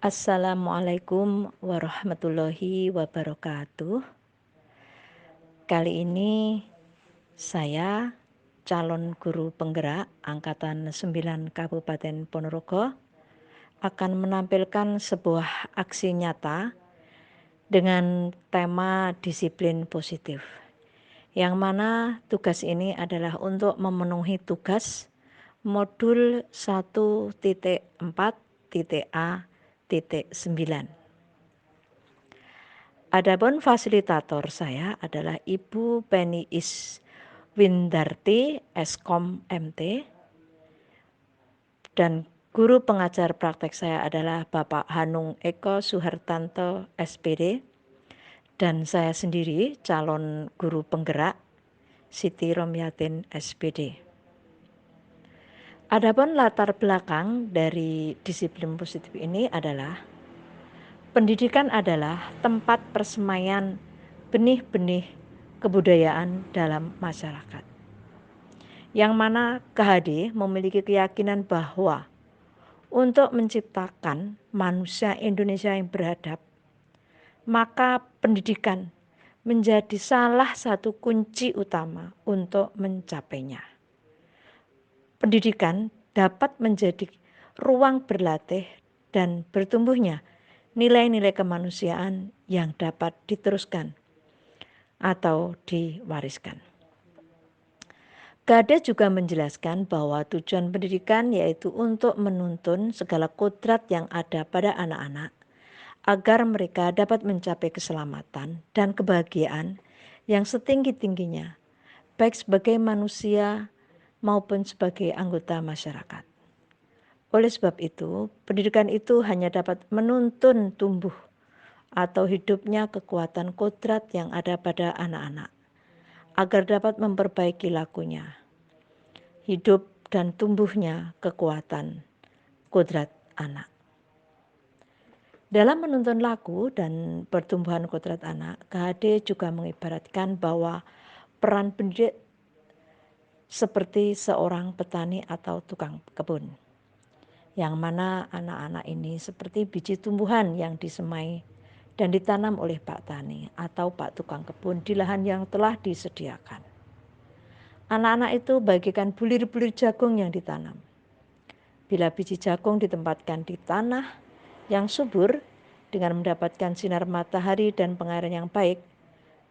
Assalamualaikum warahmatullahi wabarakatuh. Kali ini saya calon guru penggerak Angkatan 9 Kabupaten Ponorogo akan menampilkan sebuah aksi nyata dengan tema disiplin positif. Yang mana tugas ini adalah untuk memenuhi tugas modul 1.4.A.9. Adapun fasilitator saya adalah Ibu Penny Iswindarti, Eskom MT, dan guru pengajar praktek saya adalah Bapak Hanung Eko Suhartanto, SPD, dan saya sendiri calon guru penggerak Siti Romyatin, SPD. Adapun latar belakang dari disiplin positif ini adalah pendidikan adalah tempat persemaian benih-benih kebudayaan dalam masyarakat. Yang mana KHD memiliki keyakinan bahwa untuk menciptakan manusia Indonesia yang beradab, maka pendidikan menjadi salah satu kunci utama untuk mencapainya. Pendidikan dapat menjadi ruang berlatih dan bertumbuhnya nilai-nilai kemanusiaan yang dapat diteruskan atau diwariskan. KHD juga menjelaskan bahwa tujuan pendidikan yaitu untuk menuntun segala kodrat yang ada pada anak-anak agar mereka dapat mencapai keselamatan dan kebahagiaan yang setinggi-tingginya, baik sebagai manusia maupun sebagai anggota masyarakat. Oleh sebab itu, pendidikan itu hanya dapat menuntun tumbuh atau hidupnya kekuatan kodrat yang ada pada anak-anak, agar dapat memperbaiki lakunya, hidup dan tumbuhnya kekuatan kodrat anak. Dalam menuntun laku dan pertumbuhan kodrat anak, KHD juga mengibaratkan bahwa peran pendidik seperti seorang petani atau tukang kebun, yang mana anak-anak ini seperti biji tumbuhan yang disemai dan ditanam oleh Pak Tani atau Pak Tukang Kebun di lahan yang telah disediakan. Anak-anak itu bagikan bulir-bulir jagung yang ditanam. Bila biji jagung ditempatkan di tanah yang subur dengan mendapatkan sinar matahari dan pengairan yang baik,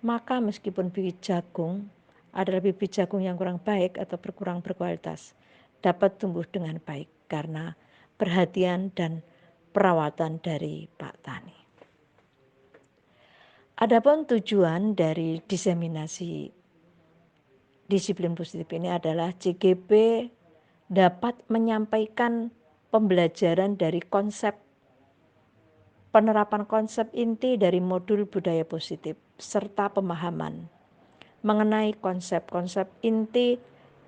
maka meskipun bibit jagung adalah bibit jagung yang kurang baik atau berkurang berkualitas, dapat tumbuh dengan baik karena perhatian dan perawatan dari Pak Tani. Adapun tujuan dari diseminasi disiplin positif ini adalah CGP dapat menyampaikan pembelajaran dari penerapan konsep inti dari modul budaya positif serta pemahaman mengenai konsep-konsep inti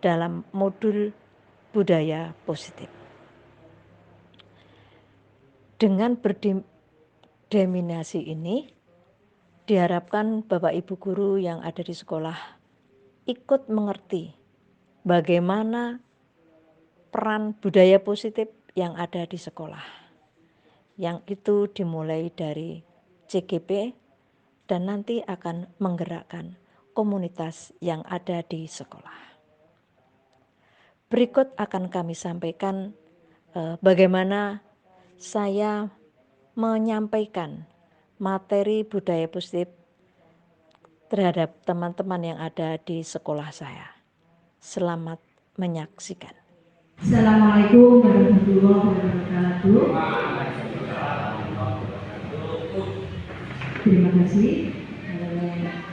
dalam modul budaya positif. Dengan berdiseminasi ini, diharapkan Bapak Ibu guru yang ada di sekolah ikut mengerti bagaimana peran budaya positif yang ada di sekolah. Yang itu dimulai dari CGP dan nanti akan menggerakkan komunitas yang ada di sekolah. Berikut akan kami sampaikan bagaimana saya menyampaikan materi budaya positif terhadap teman-teman yang ada di sekolah saya. Selamat menyaksikan. Assalamualaikum warahmatullahi wabarakatuh. Terima kasih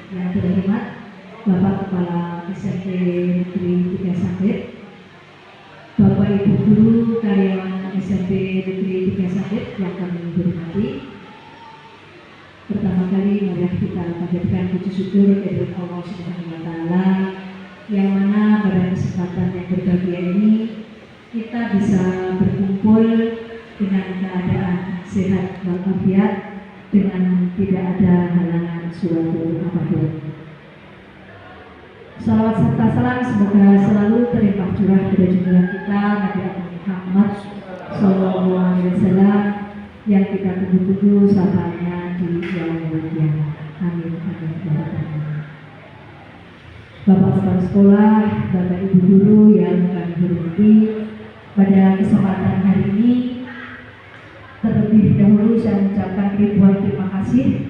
yang terhormat Bapak Kepala SMP Negeri 3 Sambit, Bapak Ibu Guru karyawan SMP Negeri 3 Sambit yang kami hormati. Pertama kali mari kita panjatkan puji syukur kepada Allah Subhanahu wa taala yang mana pada kesempatan yang berbahagia ini kita bisa berkumpul dengan keadaan sehat walafiat dengan tidak ada halangan suatu apapun. Salawat serta salam semoga selalu terlimpah curah pada junjungan kita Nabi Muhammad SAW yang kita tunggu-tunggu sabarnya di yang mulia. Amin. Amin. Bapak Kepala Sekolah, Bapak Ibu Guru yang kami hormati, pada kesempatan hari ini terlebih dahulu saya mengucapkan ribuan terima kasih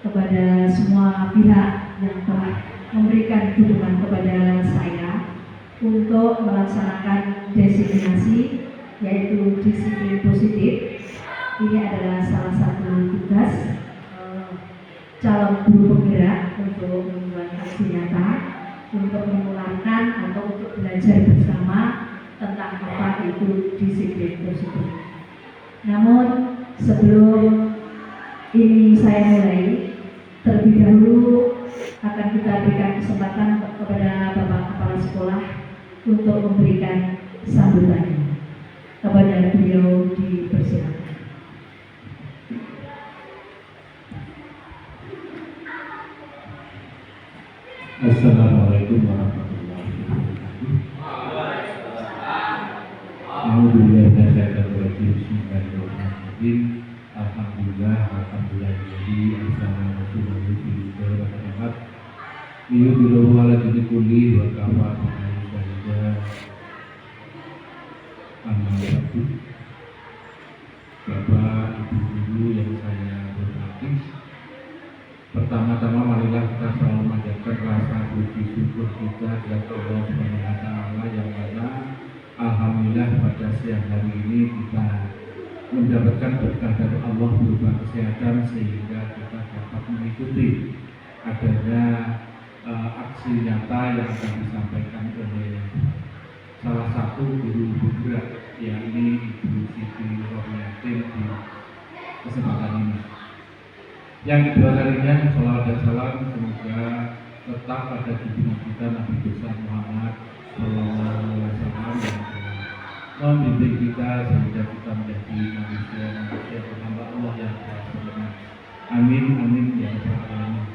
kepada semua pihak yang telah memberikan dukungan kepada saya untuk melaksanakan desiminasi, yaitu disiplin positif. Ini adalah salah satu tugas calon guru penggerak untuk membuat aksi nyata, untuk menularkan atau untuk belajar bersama tentang apa itu disiplin positif. Namun sebelum ini saya mulai, terlebih dahulu akan kita berikan kesempatan kepada Bapak Kepala Sekolah untuk memberikan sambutannya. Kepada beliau dipersilakan. Assalamualaikum warahmatullahi wabarakatuh. Bismillahirrahmanirrahim. Alhamdulillah, jadi assalamualaikum warahmatullahi wabarakatuh. Bapak, Ibu Guru yang saya hormati, pertama-tama marilah kita selalu memanjatkan rasa puji syukur kita kepada Allah Subhanahu wa Ta'ala yang mana alhamdulillah pada siang hari ini kita mendapatkan berkah dari Allah berupa kesehatan sehingga kita dapat mengikuti adanya aksi nyata yang akan disampaikan oleh salah satu guru penggerak, yakni Ibu Siti Rohmiyatin di kesempatan ini. Yang kedua kalinya, salawat dan salam semoga tetap pada junjungan kita Nabi besar Muhammad Sallallahu Alaihi Wasallam yang telah membimbing kita sehingga kita menjadi manusia hamba Allah yang benar. Amin amin ya rabbal alamin.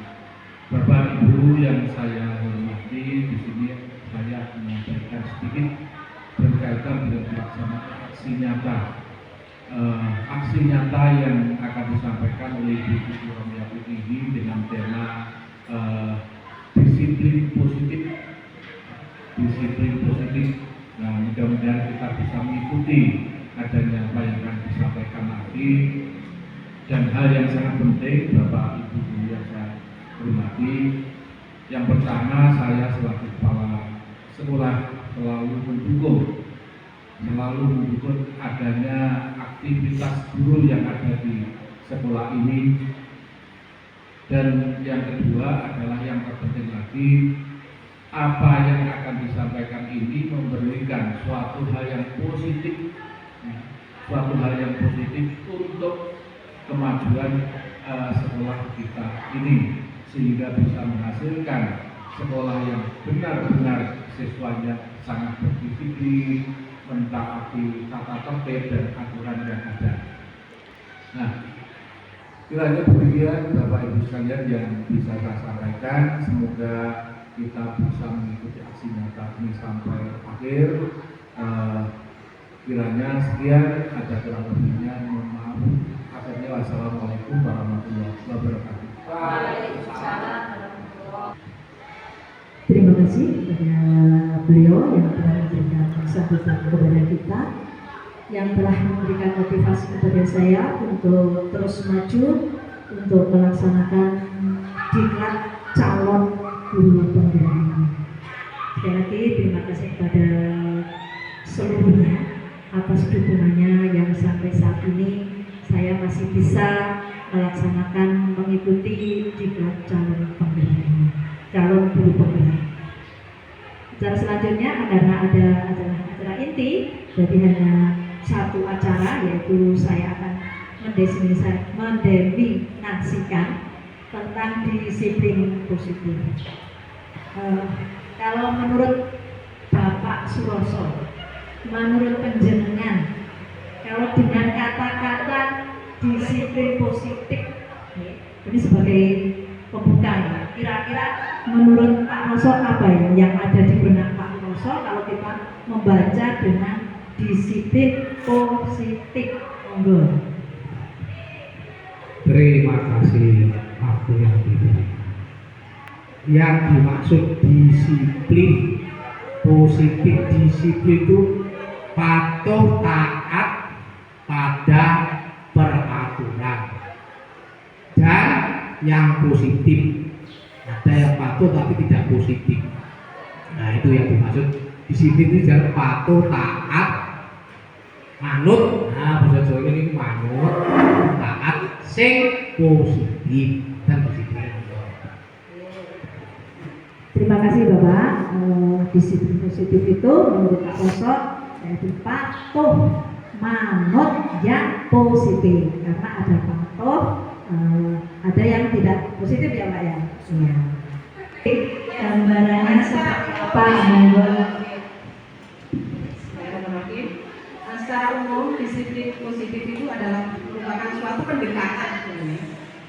Bapak Ibu yang saya hormati, di sini saya akan menyampaikan sedikit berkaitan dengan pelaksanaan aksi nyata. Aksi nyata yang akan disampaikan oleh Ibu Siti Rohmiyatin ini dengan tema disiplin positif. Nah, mudah-mudahan kita bisa mengikuti adanya apa yang akan disampaikan nanti. Dan hal yang sangat penting, Bapak Ibu Guru yang saya hormati, yang pertama saya selaku kepala sekolah selalu mendukung adanya aktivitas guru yang ada di sekolah ini. Dan yang kedua adalah yang terpenting lagi, apa yang akan disampaikan ini memberikan suatu hal yang positif untuk kemajuan sekolah kita ini, sehingga bisa menghasilkan sekolah yang benar-benar siswanya sangat berdisiplin, mentaati tata tertib dan aturan yang ada. Nah, kiranya demikian Bapak Ibu sekalian yang bisa saya sampaikan. Semoga kita bisa mengikuti aksi nyata ini sampai akhir. Kiranya sekian, ada kurang lebihnya mohon maaf. Akhirnya wassalamualaikum warahmatullahi wabarakatuh. Terima kasih kepada beliau yang telah memberikan sambutan kepada kita, yang telah memberikan motivasi kepada saya untuk terus maju untuk melaksanakan diklat calon guru penggerak ini. Sekali lagi terima kasih kepada seluruhnya atas dukungannya yang sampai saat ini saya masih bisa melaksanakan mengikuti diklat calon penggerak ini, calon guru penggerak. Acara selanjutnya karena ada acara inti, jadi hanya satu acara, yaitu saya akan mendefinisikan tentang disiplin positif. Kalau menurut Bapak Suroso, menurut penjenengan, kalau dengan kata-kata disiplin positif, ini sebagai pembuka ya, kira-kira menurut Pak Roso apa ya yang ada di benak Pak Roso kalau kita membaca dengan disiplin positif? Monggo. Terima kasih waktu yang diberikan. Yang dimaksud disiplin, positif disiplin itu patuh taat pada peraturan. Dan yang positif, ada yang patuh tapi tidak positif. Nah itu yang dimaksud disiplin itu jangan patuh taat manut. Nah bahasa Jawa ini manut taat sing positif dan positif. Terima kasih Bapak. Disiplin positif itu menurut Pak Oso yaitu patuh manut yang positif, karena ada patuh, ada yang tidak positif ya Pak ya. Ya. Gambarannya seperti apa? Secara umum disiplin positif itu adalah merupakan suatu pendekatan sebenarnya.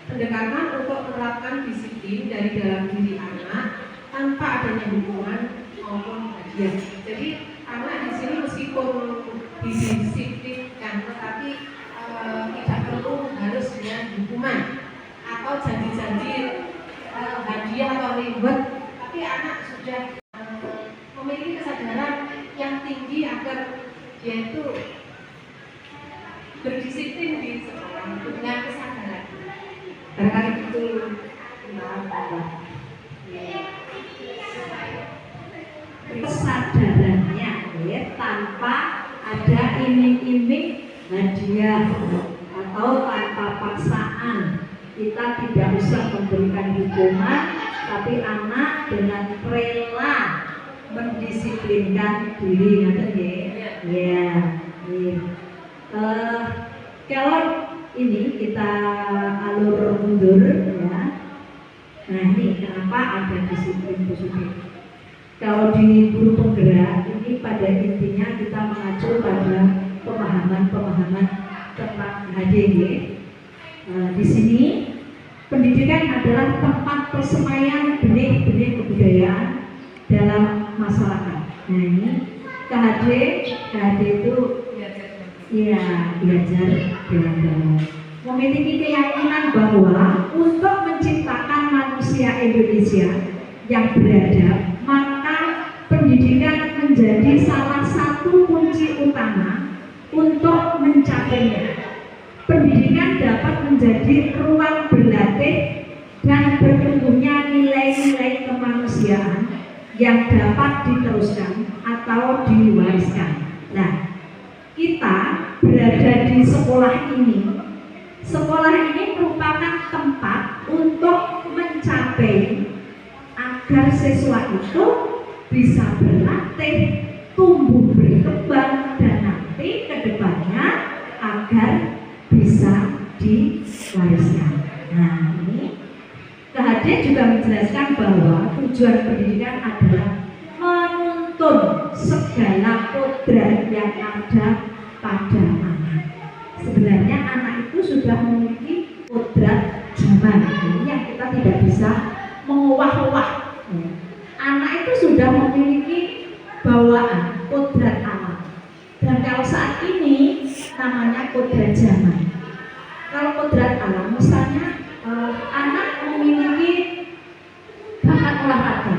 Pendekatan untuk menerapkan disiplin dari dalam diri anak tanpa adanya hukuman maupun hadiah. Jadi anak di sini meskipun didisiplinkan, tetapi tidak perlu harus dengan hukuman atau janji-janji hadiah atau reward, tapi anak sudah memiliki kesadaran yang tinggi agar dia itu berdisiplin di sekolah dengan kesadaran. Barangkali itu kesadarannya ya, tanpa ada iming-iming hadiah atau tanpa paksaan. Kita tidak usah memberikan hukuman, tapi anak dengan rela mendisiplinkan diri, ya. Kalau ini kita alur mundur ya. Nah ini kenapa ada disiplin positif. Kalau di guru penggerak ini pada intinya kita mengacu pada pemahaman tentang HDG. Di sini pendidikan adalah tempat persemaian benih-benih kebudayaan dalam masyarakat. Nah ini KHD itu ya belajar dalam memiliki keyakinan bahwa untuk menciptakan manusia Indonesia yang beradab, maka pendidikan menjadi salah satu kunci utama untuk mencapainya. Pendidikan dapat menjadi ruang berlatih dan bertumbuhnya nilai-nilai kemanusiaan yang dapat diteruskan atau diwariskan. Nah, kita berada di sekolah ini. Sekolah ini merupakan tempat untuk mencapai agar siswa itu bisa berlatih, tumbuh berkembang, dan nanti ke depannya agar bisa diwariskan. Nah ini KHD juga menjelaskan bahwa tujuan pendidikan adalah menuntun segala kodrat yang ada pada anak. Sebenarnya anak itu sudah memiliki kodrat zaman. Ini yang kita tidak bisa mengubah-ubah. Anak itu sudah memiliki bawaan kodrat alam. Dan kalau saat ini namanya kodrat zaman. Kalau kodrat alam, misalnya anak memiliki bakat olahraga,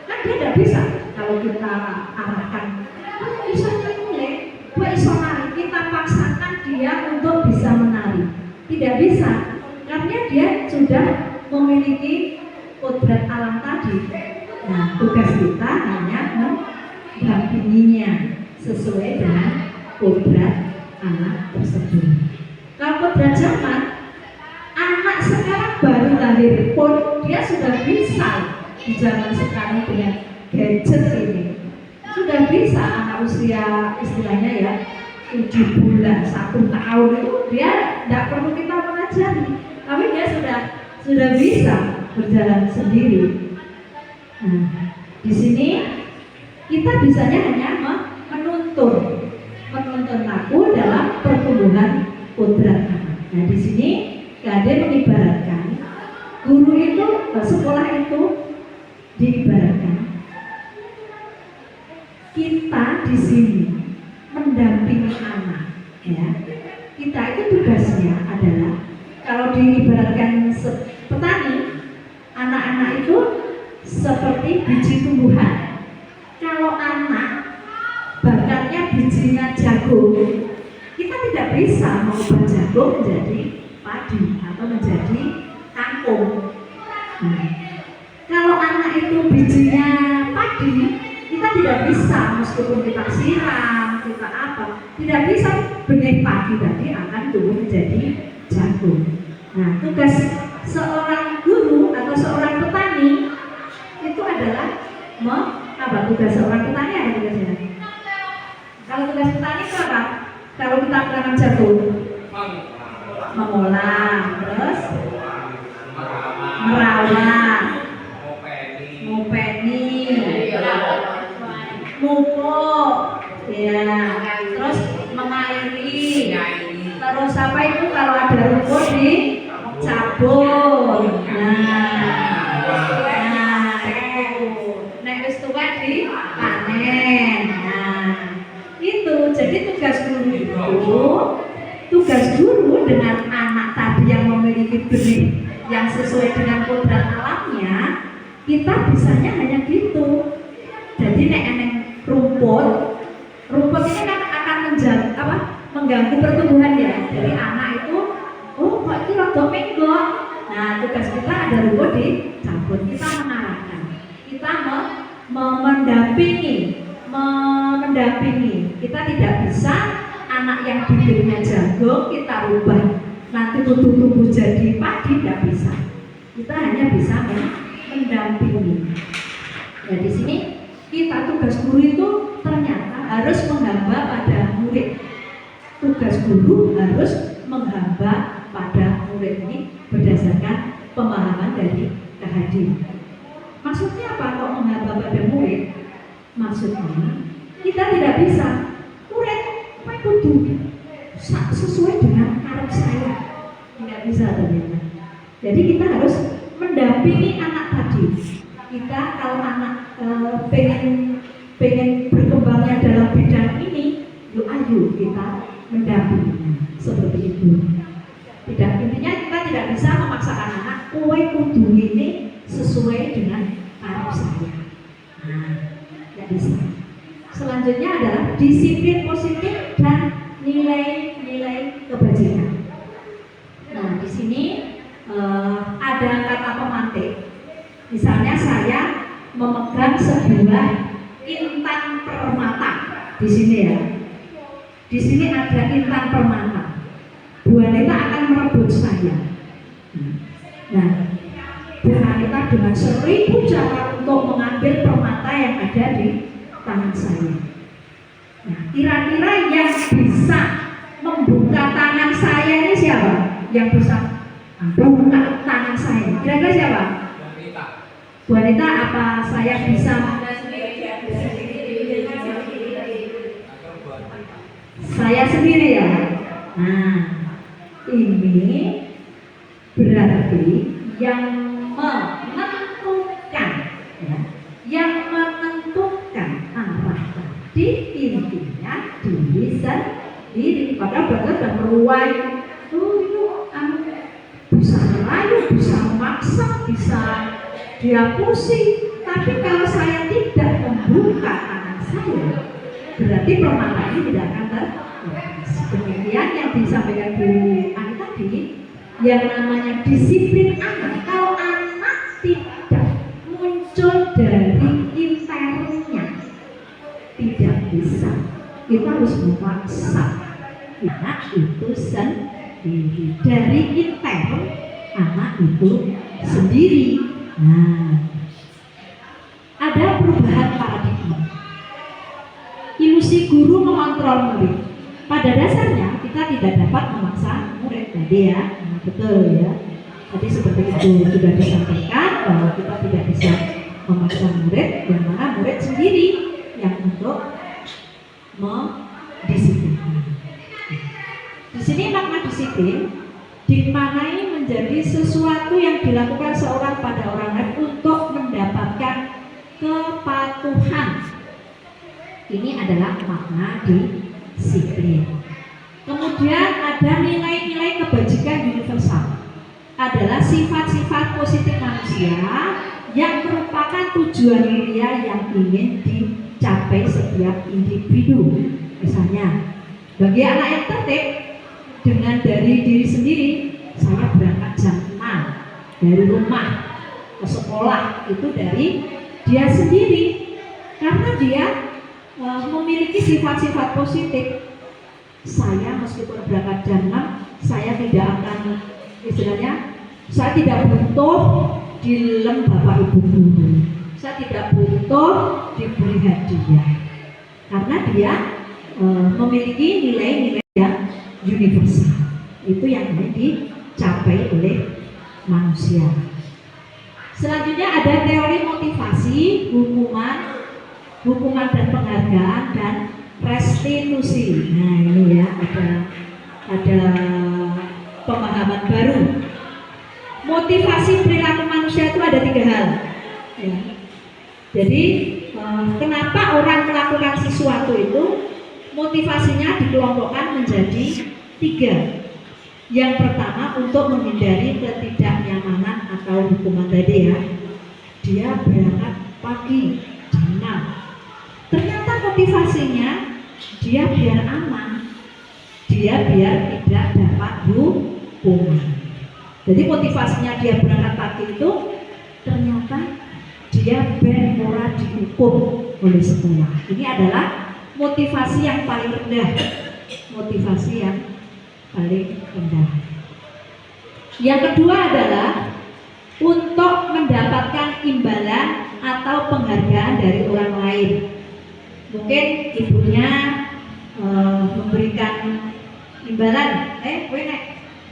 kan dia tidak bisa kalau kita arahkan, bisa menari, bisa menari, kita paksakan dia untuk bisa menari, tidak bisa, karena dia sudah memiliki kodrat alam tadi. Nah, tugas kita hanya mendampinginya sesuai dengan kodrat anak tersebut. Kalau kodrat zaman, anak sekarang baru lahir pun dia sudah bisa di zaman sekarang dengan gadget ini. Sudah bisa anak usia istilahnya ya 7 bulan, 1 tahun itu dia tidak perlu kita mengajari, tapi dia sudah bisa berjalan sendiri. Nah, di sini kita bisanya hanya menuntun aku dalam pertumbuhan kodrat anak. Nah di sini KHD mengibaratkan guru itu, sekolah itu diibaratkan kita di sini mendampingi anak. Ya, kita itu tugasnya adalah kalau di diibaratkan petani, anak-anak itu seperti biji tumbuhan. Kalau anak bakatnya bijinya jagung, kita tidak bisa mengubah jagung menjadi padi atau menjadi kangkung. Kalau anak itu bijinya padi, kita tidak bisa meskipun kita siram, kita apa, tidak bisa benih padi tadi akan tumbuh menjadi jagung. Nah, tugas seorang guru atau seorang petani itu adalah tugas seorang petani apa tugasnya? Kalau tugas petani itu apa? Kalau kita menanam jagung, mengolah, terus merawat, ngopeni, mupuk, ya, terus mengairi, terus apa itu kalau ada rumput dicabut, nek wis tuwa dipanen. Itu jadi tugas guru dengan anak tadi yang memiliki benih yang sesuai dengan kodrat alamnya, kita bisanya hanya gitu. Jadi nek eneng rumput ini kan akan mengganggu pertumbuhan ya. Jadi anak itu, oh kok ini rada menggok. Nah, tugas kita ada rumput dicabut, kita mengarahkan, kita mendampingi. Kita tidak bisa anak yang bibirnya jagung kita rubah nanti tumbuh jadi padi, tidak bisa. Kita hanya bisa mendampingi. Nah, di sini kita tugas guru itu ternyata harus menghamba pada murid. Tugas guru harus menghamba pada murid ini berdasarkan pemahaman dari Kak-Hadi. Maksudnya apa kok menghamba pada murid? Maksudnya kita tidak bisa murid kudu sesuai dengan karep saya, tidak bisa ternyata. Jadi kita harus mendampingi anak tadi. Kita kalau anak pengen berkembangnya dalam bidang ini, ayo kita mendampinginya seperti itu. Tidak, intinya kita tidak bisa memaksakan anak kowe kudu ini sesuai dengan karep saya. Tidak bisa. Selanjutnya adalah disiplin positif dan nilai-nilai kebajikan. Nah, di sini ada kata pemantik. Misalnya saya memegang sebuah intan permata di sini ya. Di sini ada intan permata. Bu Anita akan merebut saya. Nah, Bu Anita dengan 1000 cara untuk mengambil permata yang ada di tangan saya. Nah, kira-kira yang bisa membuka tangan saya ini siapa? Yang bisa membuka tangan saya. Kira-kira siapa? Bu Anita, apa saya bisa? Saya sendiri ya. Nah, ini berarti yang menentukan ya, yang menentukan arah tadi intinya diri sendiri. Padahal badan dan meruai itu bisa merayu, bisa memaksa, bisa dia pusing. Tapi kalau saya tidak membuka tangan saya, berarti permata ini tidak akan demikian yang disampaikan Bu Ani tadi, yang namanya disiplin anak. Kalau anak tidak muncul dari internnya, tidak bisa. Kita harus memaksa anak itu sendiri. Dari intern anak itu sendiri. Nah, ada perubahan paradigma. Ilusi guru mengontrol murid. Pada dasarnya kita tidak dapat memaksa murid tadi ya, betul ya. Tadi seperti itu sudah disampaikan bahwa kita tidak bisa memaksa murid, yang mana murid sendiri yang untuk mendisiplinkan. Di sini makna disiplin dimaknai menjadi sesuatu yang dilakukan seorang pada orang lain untuk mendapatkan kepatuhan. Ini adalah makna disiplin. Kemudian ada nilai-nilai kebajikan universal. adalah sifat-sifat positif manusia yang merupakan tujuan mulia yang ingin dicapai setiap individu. Misalnya, bagi anak yang tertib, dengan dari diri sendiri, saya berangkat jam 6 dari rumah ke sekolah, itu dari dia sendiri, karena dia memiliki sifat-sifat positif. Saya meskipun berangkat jam 6, saya tidak akan, istilahnya, saya tidak butuh dilem bapak ibu guru, saya tidak butuh diberi hadiah, karena dia memiliki nilai-nilai yang universal. Itu yang ingin dicapai oleh manusia. Selanjutnya ada teori motivasi, hukuman dan penghargaan, dan restitusi. Nah ini ya, ada pemahaman baru. Motivasi perilaku manusia itu ada 3 hal ya. Jadi kenapa orang melakukan sesuatu itu, motivasinya dikelompokkan menjadi 3. Yang pertama, untuk menghindari ketidaknyamanan atau hukuman tadi ya. Dia berangkat pagi jam 6. Ternyata motivasinya dia biar aman, dia biar tidak dapat hukuman. Jadi motivasinya dia berangkat pagi itu ternyata dia ben ora dihukum oleh sekolah. Ini adalah motivasi yang paling rendah. Motivasi yang paling rendah. Yang kedua adalah untuk mendapatkan imbalan atau penghargaan dari orang lain. Mungkin ibunya memberikan imbalan, kowe nek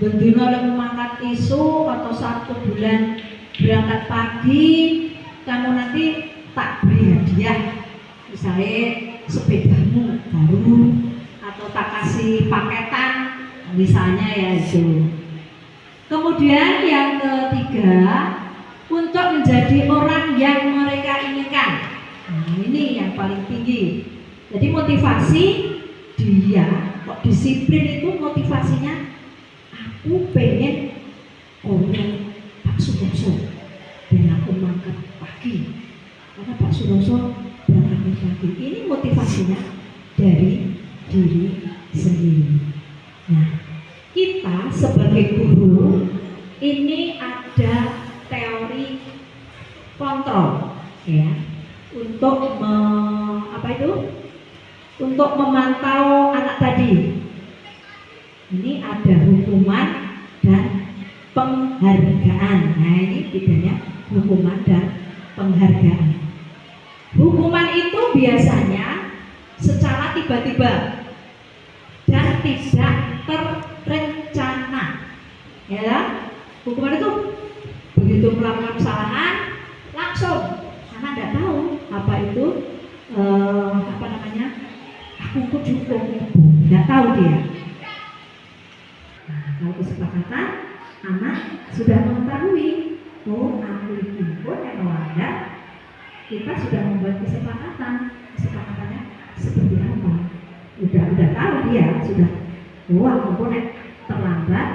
bendino lemu mangkat isu atau 1 bulan berangkat pagi, kamu nanti tak beri hadiah, misalnya sepedamu baru, atau tak kasih paketan, misalnya ya itu. Kemudian yang ketiga, untuk menjadi orang yang mereka inginkan. Nah, ini yang paling tinggi. Jadi motivasi dia, kok disiplin itu motivasinya, aku pengen orang Pak Suroso dan aku mangkat pagi, karena Pak Suroso berangkat pagi. Ini motivasinya dari diri sendiri. Nah, kita sebagai guru ini ada teori kontrol ya, untuk untuk memantau anak tadi. Ini ada hukuman dan penghargaan. Nah ini bedanya hukuman dan penghargaan. Hukuman itu biasanya secara tiba-tiba dan tidak terencana, ya. Hukuman itu begitu melakukan kesalahan langsung, anak tidak tahu apa itu aku dihukum ibu, tidak tahu dia. Nah, kalau kesepakatan anak sudah mengetahui, oh aku dihukum yang melanggar, kita sudah membuat kesepakatannya seperti apa? Udah tahu dia sudah, aku terlambat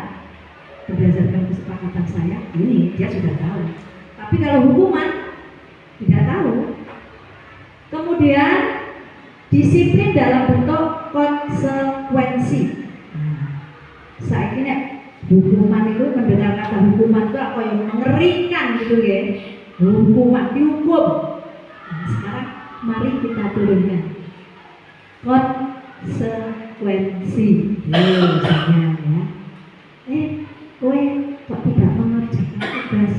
berdasarkan kesepakatan saya, ini dia sudah tahu. Tapi kalau hukuman tidak tahu. Kemudian disiplin dalam bentuk konsekuensi. Saya kira hukuman itu, mendengar kata hukuman itu apa yang mengerikan gitu ya. Hukuman, dihukum. Nah, sekarang mari kita turunkan konsekuensi. Misalnya ya, kowe kok tidak mengerjakan tugas,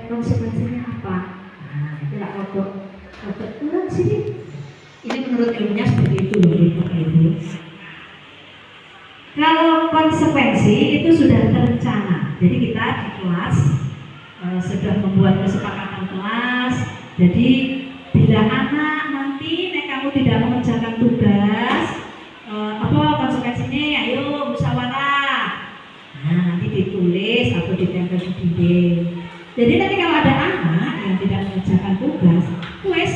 konsekuensinya apa? Nah, itu lah untuk sini. Ini menurut ilmunya seperti itu loh, Bapak Ibu. Kalau konsekuensi itu sudah terencana. Jadi kita di kelas sudah membuat kesepakatan kelas. Jadi bila anak nanti kamu tidak mengerjakan tugas, apa konsekuensinya? Ayo musyawarah. Nah, nanti ditulis atau ditempel di dinding. Jadi nanti kalau ada anak yang tidak mengerjakan tugas, wes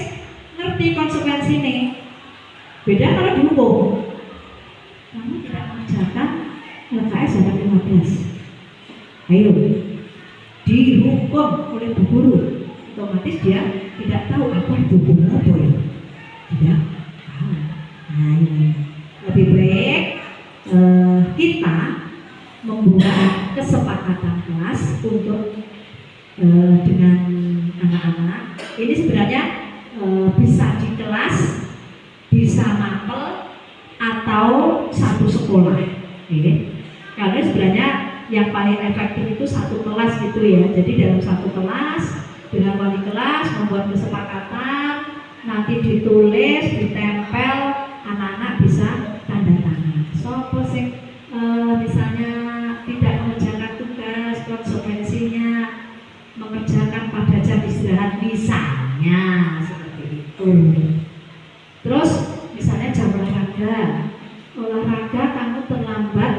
ngerti konsekuensi nih. Beda kalau dihukum, kamu tidak mengerjakan LKS ada 15. Ayo, dihukum oleh bu guru, otomatis dia tidak tahu apa itu guru apa ya, tidak tahu. Nah ini lebih baik kita membuat kesepakatan kelas untuk dengan anak-anak. Ini sebenarnya bisa di kelas, bisa mapel, atau satu sekolah. Karena sebenarnya yang paling efektif itu satu kelas gitu ya. Jadi dalam satu kelas dengan wali kelas membuat kesepakatan, nanti ditulis, ditempel, anak-anak bisa tanda tangan. Sopo sing misalnya tidak mengerjakan tugas, konsekuensinya mengerjakan pada jam istirahat misalnya seperti itu. Terus misalnya jam olahraga kamu terlambat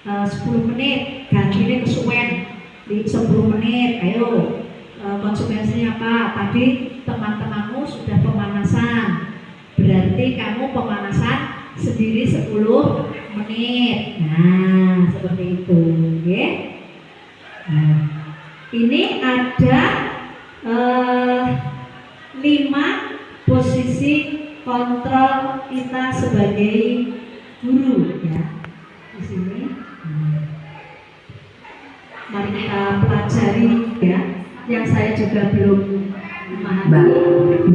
10 menit, gantinya kesuwen di 10 menit. Ayo, konsekuensinya apa? Tadi teman-temanmu sudah pemanasan, berarti kamu pemanasan sendiri 10 menit. Nah, seperti itu, ya. Nah, ini ada 5 posisi kontrol kita sebagai guru, ya. Di sini, mari kita pelajari, ya. Yang saya juga belum memahami.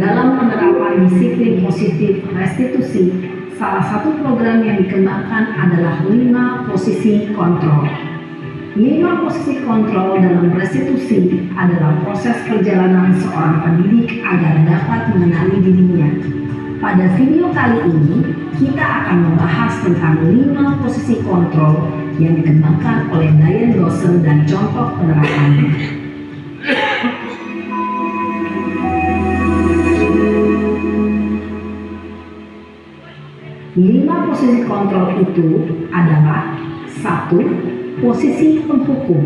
Dalam penerapan disiplin positif restitusi, salah satu program yang dikembangkan adalah 5 posisi kontrol. 5 posisi kontrol dalam restitusi adalah proses perjalanan seorang pendidik agar dapat mengenali dirinya. Pada video kali ini, kita akan membahas tentang 5 posisi kontrol yang dikembangkan oleh Diane Dawson dan contoh penerapannya. Lima posisi kontrol itu adalah: 1. Posisi penghukum.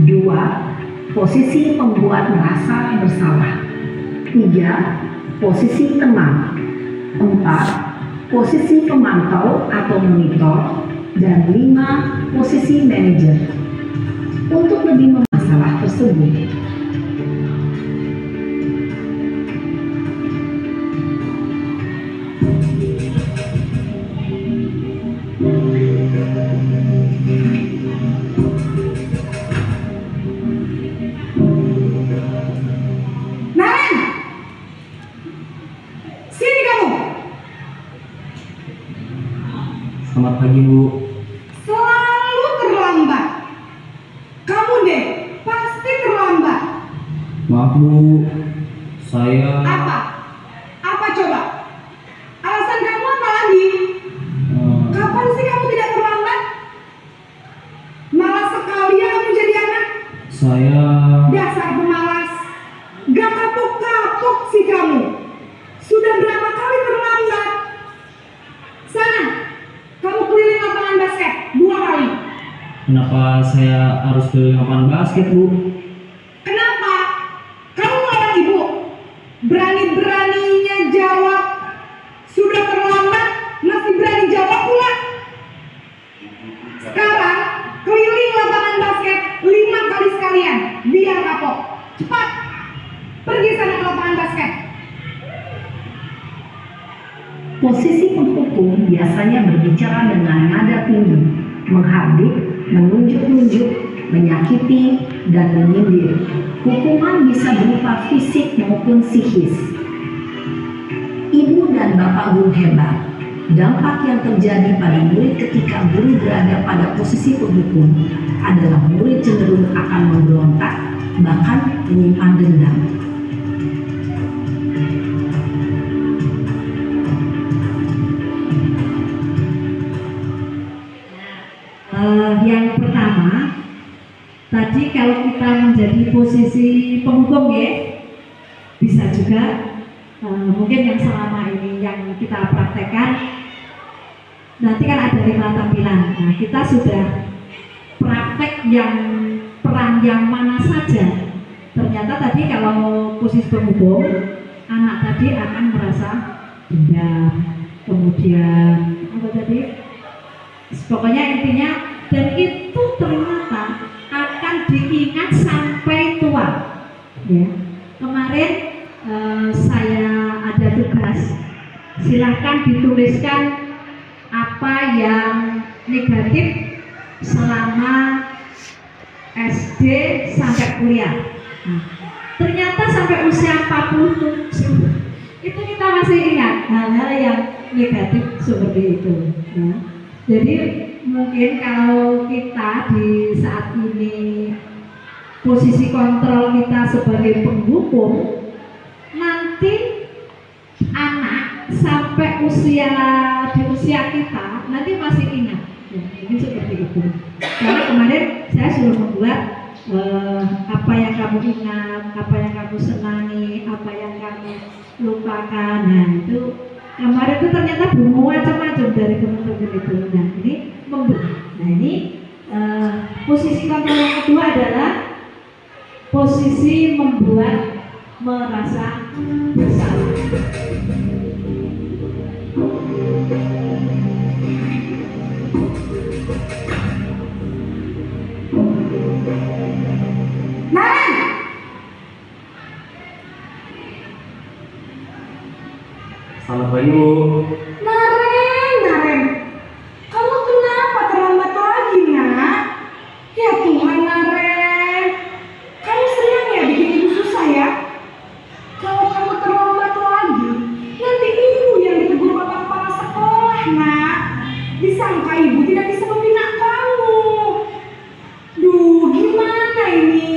2. Posisi pembuat merasa bersalah. 3. Posisi teman. 4. Posisi pemantau atau monitor. Dan 5. Posisi manajer. Untuk lebih masalah tersebut, Selamat pagi, Bu. Selalu terlambat. Kamu deh, pasti terlambat. Maaf, Bu. Saya Apa? Apa coba? Alasan kamu apa lagi? Kapan sih kamu tidak terlambat? Malas sekali ya kamu jadi anak. saya Dasar pemalas. Gak kapok-kapok sih kamu. Sudah berapa kali terlambat? Sana, kamu keliling lapangan basket 2 kali. Kenapa saya harus keliling lapangan basket, Bu? Kenapa? Kamu orang ibu. Berani-beraninya jawab. Sudah terlambat, masih berani jawab pula. Sekarang, keliling lapangan basket 5 kali sekalian. Biar kapok. Cepat. Pergi sana ke lapangan basket. posisi penghukum biasanya berbicara dengan nada tinggi, menghardik, menunjuk-nunjuk, menyakiti, dan menyindir. Hukuman bisa berupa fisik maupun psikis. Ibu dan bapak guru hebat. Dampak yang terjadi pada murid ketika guru berada pada posisi penghukum adalah murid cenderung akan memberontak, bahkan menyimpan dendam. Yang pertama, tadi kalau kita menjadi posisi penghukum ya, bisa juga mungkin yang selama ini yang kita praktekkan, nanti kan ada 5 tampilan. Nah, kita sudah praktek yang peran yang mana saja. Ternyata tadi kalau posisi penghukum, anak tadi akan merasa dendam, kemudian apa tadi? Pokoknya intinya, dan itu ternyata menuliskan apa yang negatif selama SD sampai kuliah. Nah, ternyata sampai usia 47 itu kita masih ingat hal-hal yang negatif seperti itu. Nah, jadi mungkin kalau kita di saat ini posisi kontrol kita sebagai penghukum, nanti anak sampai di usia kita nanti masih ingat. Ya, ini seperti itu. Karena kemarin saya sudah membuat apa yang kamu ingat, apa yang kamu senangi, apa yang kamu lupakan. Nah itu kemarin itu ternyata bunga macam-macam dari teman-teman itu. Nah ini membuat. Nah ini posisi kontrol yang kedua adalah posisi membuat merasa bersalah. Naren! Selamat pagi, Bu. Naren, kamu kenapa terlambat lagi, nak? Ya Tuhan, Naren, kamu sering ya bikin ibu susah ya? Kalau kamu terlambat lagi, nanti ibu yang ditegur bapak kepala sekolah, nak. Disangka ibu tidak bisa membina kamu. Duh, gimana ini?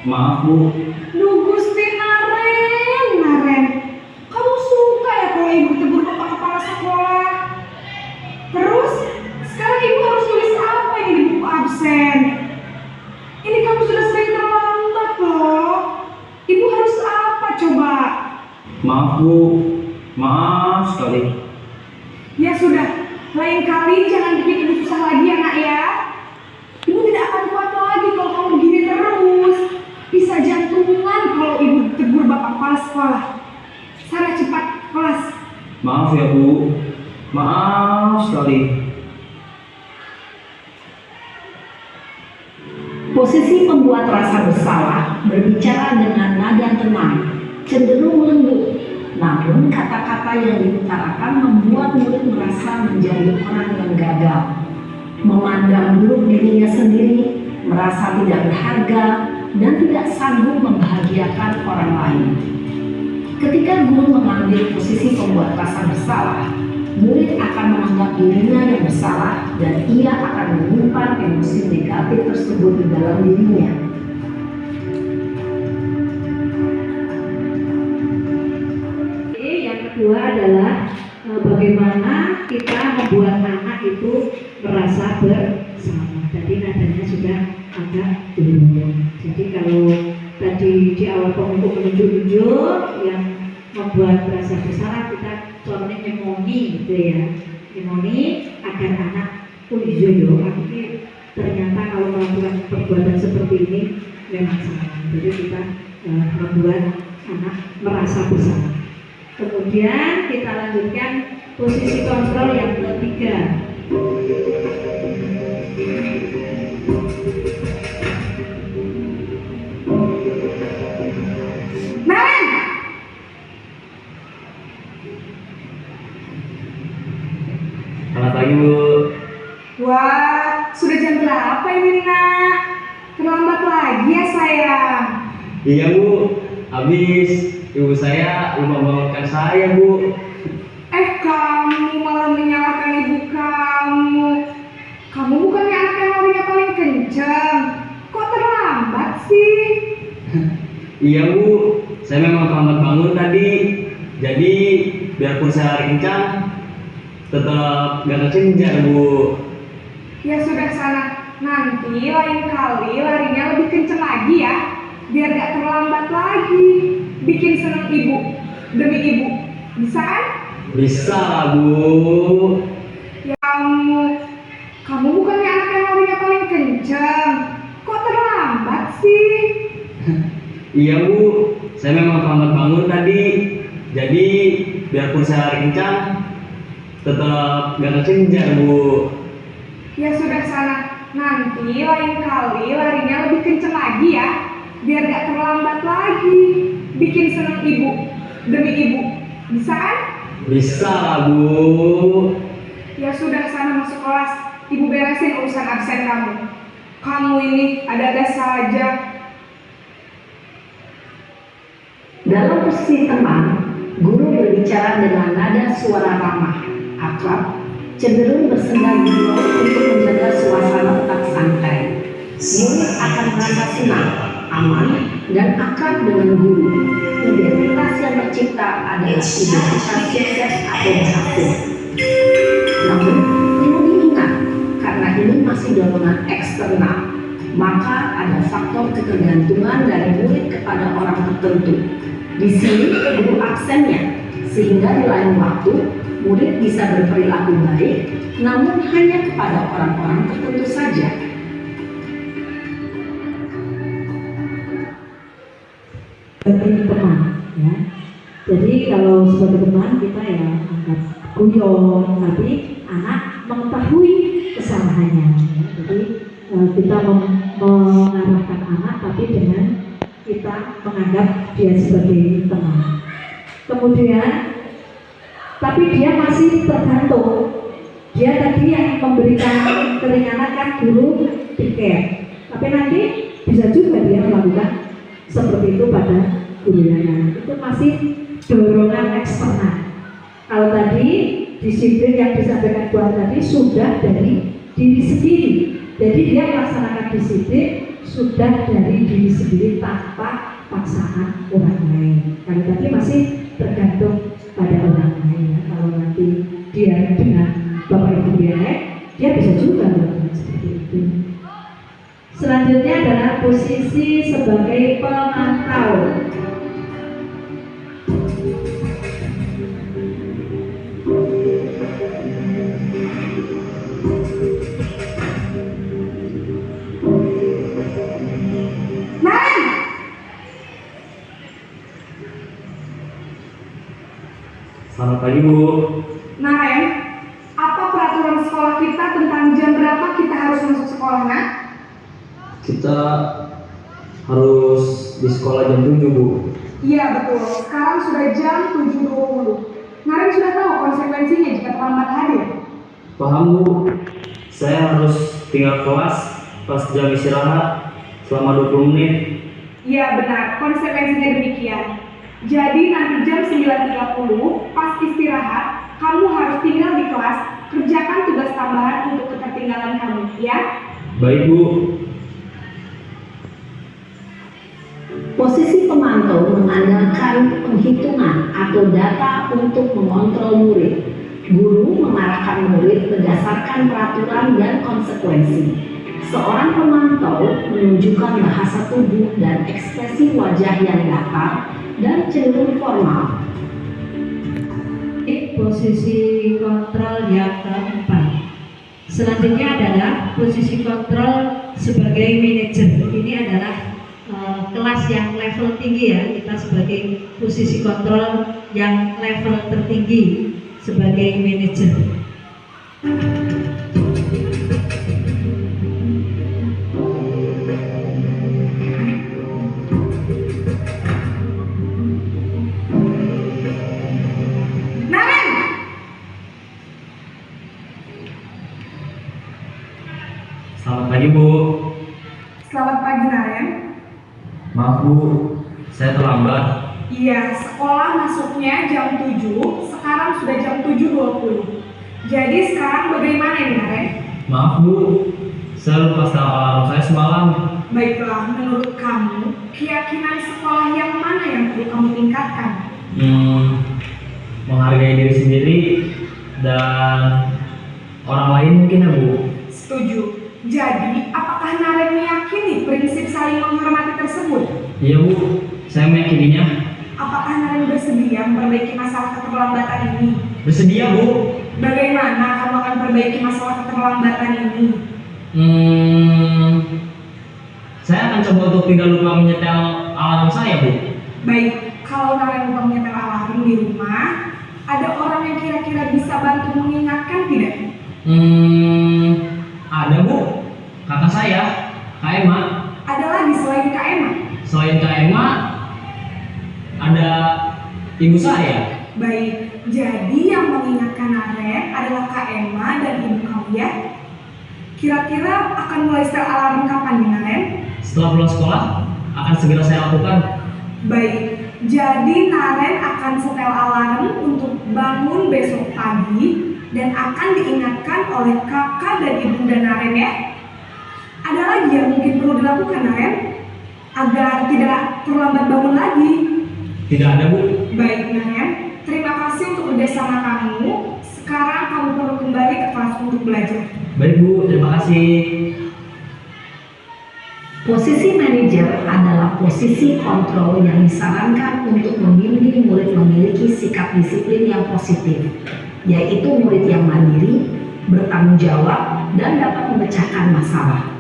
Maaf, Bu. Duh, Gusti Naren, kamu suka ya kalau ibu tegur bapak kepala sekolah? Terus, sekarang ibu harus tulis apa ini di buku absen? Ini kamu sudah sering terlambat loh. Ibu harus apa coba? Maaf, Bu. Maaf sekali. Ya sudah, lain kali jangan bikin ibu susah lagi ya nak ya. Ibu tidak akan kuat lagi kalau kamu begini terus. Bisa jantungan kalau ibu tegur bapak kepala sekolah. Sana cepat kelas. Maaf ya, Bu. Maaf sekali. Posisi pembuat rasa bersalah berbicara dengan nada tenang, cenderung lembut. Namun kata-kata yang diutarakan membuat murid merasa menjadi orang yang gagal, memandang buruk dirinya sendiri, merasa tidak berharga, dan tidak sanggup membahagiakan orang lain. Ketika guru mengambil posisi pembuat rasa bersalah, murid akan menganggap dirinya yang bersalah dan ia akan menyimpan emosi negatif tersebut di dalam dirinya. Yang kedua adalah bagaimana kita membuat anak itu merasa bersalah. Tadi nadanya sudah agak dulu. Jadi kalau tadi di awal pembuku menunjuk-nunjuk yang membuat merasa bersalah, kita contohnya mnemoni gitu ya. Mnemoni agar anak aku ternyata kalau melakukan perbuatan seperti ini memang salah. Jadi kita membuat anak merasa bersalah. Kemudian kita lanjutkan posisi kontrol yang ketiga. Naren! Selamat pagi, Bu. Wah, sudah jam berapa ini nak? Terlambat lagi ya sayang. Iya, Bu. Habis ibu saya lupa bangunkan saya, Bu. Kamu malah menyalahkan ibu kamu. Kamu bukannya anak yang larinya paling kencang. Kok terlambat sih? Iya, Bu. Saya memang terlambat bangun tadi. Jadi biarpun saya lari kencang, tetap gak terkejar, Bu. Ya sudah sana. Nanti lain kali larinya lebih kencang lagi ya. Biar gak terlambat lagi. Bikin seneng ibu. Demi ibu. Bisa kan? Bisa lah, Bu. Ya kamu bukannya anak yang larinya paling kencang. Kok terlambat sih? Iya, Bu. Saya memang terlambat bangun tadi. Jadi biarpun saya lari kencang, tetap gak terkejar, Bu. Ya sudah sana. Nanti lain kali larinya lebih kencang lagi ya. Biar gak terlambat lagi. Bikin seneng ibu. Demi ibu. Bisa kan? Bisa lah, Bu. Ya sudah, sana masuk kelas. Ibu beresin urusan absen kamu. Kamu ini ada-ada saja. Dalam posisi teman, guru berbicara dengan nada suara ramah, akrab, cenderung bersenda gurau untuk menjaga suasana tetap santai. Murid akan merasa senang, aman, dan akrab dengan guru. Identitas yang tercipta adalah identitas sukses atau berhasil. Namun, perlu diingat, karena ini masih dorongan eksternal, maka ada faktor ketergantungan dari murid kepada orang tertentu. Di sini guru absennya, sehingga di lain waktu murid bisa berperilaku baik, namun hanya kepada orang-orang tertentu saja. Sebagai teman, ya. Jadi kalau sebagai teman kita ya anggap guyon, tapi anak mengetahui kesalahannya. Ya. Jadi kita mengarahkan anak, tapi dengan kita menganggap dia sebagai teman. Kemudian, tapi dia masih tergantung. Dia tadi yang memberikan keringanan kan guru tiket, tapi nanti bisa juga dia melakukan seperti itu pada gurunya. Itu masih dorongan eksternal. Kalau tadi disiplin yang disampaikan buat tadi sudah dari diri sendiri. Jadi dia melaksanakan disiplin sudah dari diri sendiri tanpa paksaan orang lain. Kalau tadi masih tergantung pada orang lain. Ya. Kalau nanti dia dengan bapak ibu dia bisa juga melakukan seperti itu. Selanjutnya adalah posisi sebagai pemantau. Selamat pagi, Bu. Naren, apa peraturan sekolah kita tentang jam berapa kita harus masuk sekolah, Nak? Kita harus di sekolah jam 7, Bu. Iya betul, sekarang sudah jam 7.20. Naren sudah tahu konsekuensinya jika terlambat hadir? Paham, Bu. Saya harus tinggal kelas pas jam istirahat selama 20 menit. Iya benar, konsekuensinya demikian. Jadi nanti jam 9.30 pas istirahat, kamu harus tinggal di kelas, kerjakan tugas tambahan untuk ketertinggalan kamu, ya? Baik, Bu. Posisi pemantau mengandalkan penghitungan atau data untuk mengontrol murid. Guru mengarahkan murid berdasarkan peraturan dan konsekuensi. Seorang pemantau menunjukkan bahasa tubuh dan ekspresi wajah yang datar dan cenderung formal. Posisi kontrol yang keempat. Selanjutnya adalah posisi kontrol sebagai manajer. Ini adalah kelas yang level tinggi ya. Kita sebagai posisi kontrol yang level tertinggi sebagai manajer. Selamat pagi, Bu. Selamat pagi, Naren. Maaf, Bu. Saya terlambat. Iya, sekolah masuknya jam 7, sekarang sudah jam 7.20. Jadi sekarang bagaimana nih, Naren? Maaf, Bu. Saya lupa setel alarm saya semalam. Baiklah, menurut kamu, keyakinan sekolah yang mana yang perlu kamu tingkatkan? Menghargai diri sendiri dan orang lain mungkin ya, Bu. Setuju. Jadi, apakah Naren meyakini prinsip saling menghormati tersebut? Iya, Bu. Saya meyakininya. Apakah Naren bersedia memperbaiki masalah keterlambatan ini? Bersedia, Bu. Bagaimana kamu akan perbaiki masalah keterlambatan ini? Saya akan coba untuk tidak lupa menyetel alarm saya, Bu. Baik, kalau Naren lupa menyetel alarm di rumah, ada orang yang kira-kira bisa bantu mengingatkan tidak? Ada, Bu. Kakak saya, Kak Emma. Ada lagi selain Kak Emma? Selain Kak Emma, ada ibu saya. Baik, jadi yang mengingatkan Naren adalah Kak Emma dan ibu kamu ya. Kira-kira akan mulai setel alarm kapan nih Naren? Setelah pulang sekolah, akan segera saya lakukan. Baik, jadi Naren akan setel alarm untuk bangun besok pagi dan akan diingatkan oleh kakak dan ibunda Naren ya. Ada lagi yang mungkin perlu dilakukan Naren agar tidak terlambat bangun lagi? Tidak ada, Bu. Baik Naren, terima kasih untuk kerjasama kamu. Sekarang kamu perlu kembali ke kelas untuk belajar. Baik, Bu. Terima kasih. Posisi manajer adalah posisi kontrol yang disarankan untuk membimbing murid memiliki sikap disiplin yang positif, yaitu murid yang mandiri, bertanggung jawab, dan dapat memecahkan masalah.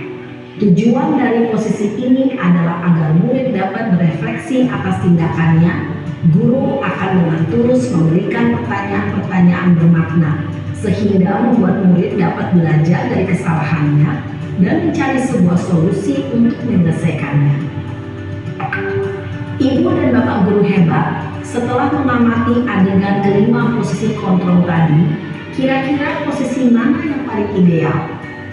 Tujuan dari posisi ini adalah agar murid dapat berefleksi atas tindakannya. Guru akan dengan tulus memberikan pertanyaan-pertanyaan bermakna, sehingga membuat murid dapat belajar dari kesalahannya dan mencari sebuah solusi untuk menyelesaikannya. Ibu dan Bapak guru hebat, setelah mengamati adegan kelima posisi kontrol tadi, kira-kira posisi mana yang paling ideal?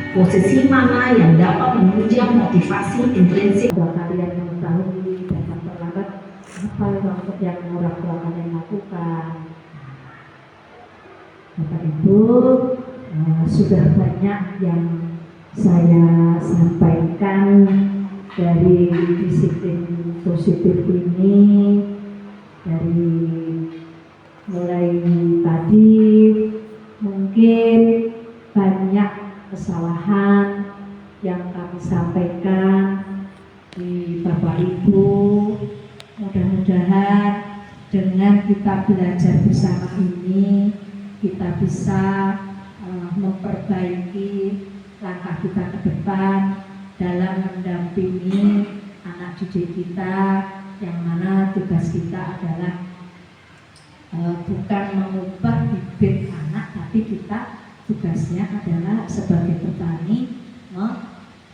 Posisi mana yang dapat menunjang motivasi intrinsik? Bahwa kalian mengetahui dan memperlambat apa yang orang tua kalian lakukan. Bapak Ibu, sudah banyak yang saya sampaikan dari disiplin positif ini, dari mulai tadi mungkin banyak kesalahan yang kami sampaikan di Bapak Ibu. Mudah-mudahan dengan kita belajar bersama ini kita bisa memperbaiki langkah kita ke depan dalam mendampingi anak didik kita, yang mana tugas kita adalah bukan mengubah bibit anak, tapi kita tugasnya adalah sebagai petani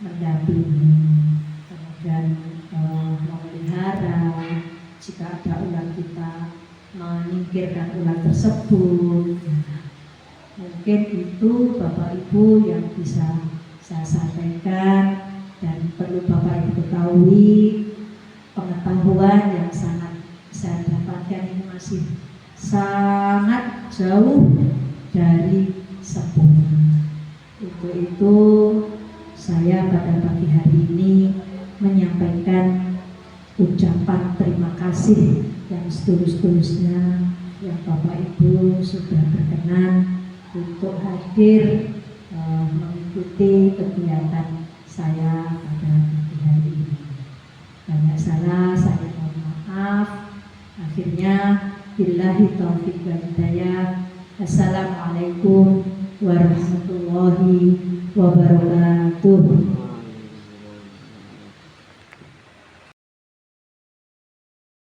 mendampingi, kemudian memelihara. Jika ada ulat kita menyingkirkan ulat tersebut. Mungkin itu Bapak Ibu yang bisa saya sampaikan, dan perlu Bapak Ibu ketahui pengetahuan yang sangat saya dapatkan ini masih sangat jauh dari sempurna. Untuk itu saya pada pagi hari ini menyampaikan ucapan terima kasih yang setulus-tulusnya yang Bapak Ibu sudah berkenan untuk hadir mengikuti kegiatan saya pada pagi hari ini. Banyak salah, saya mohon maaf. Akhirnya billahi taufiq wal hidayah. Assalamualaikum warahmatullahi wabarakatuh.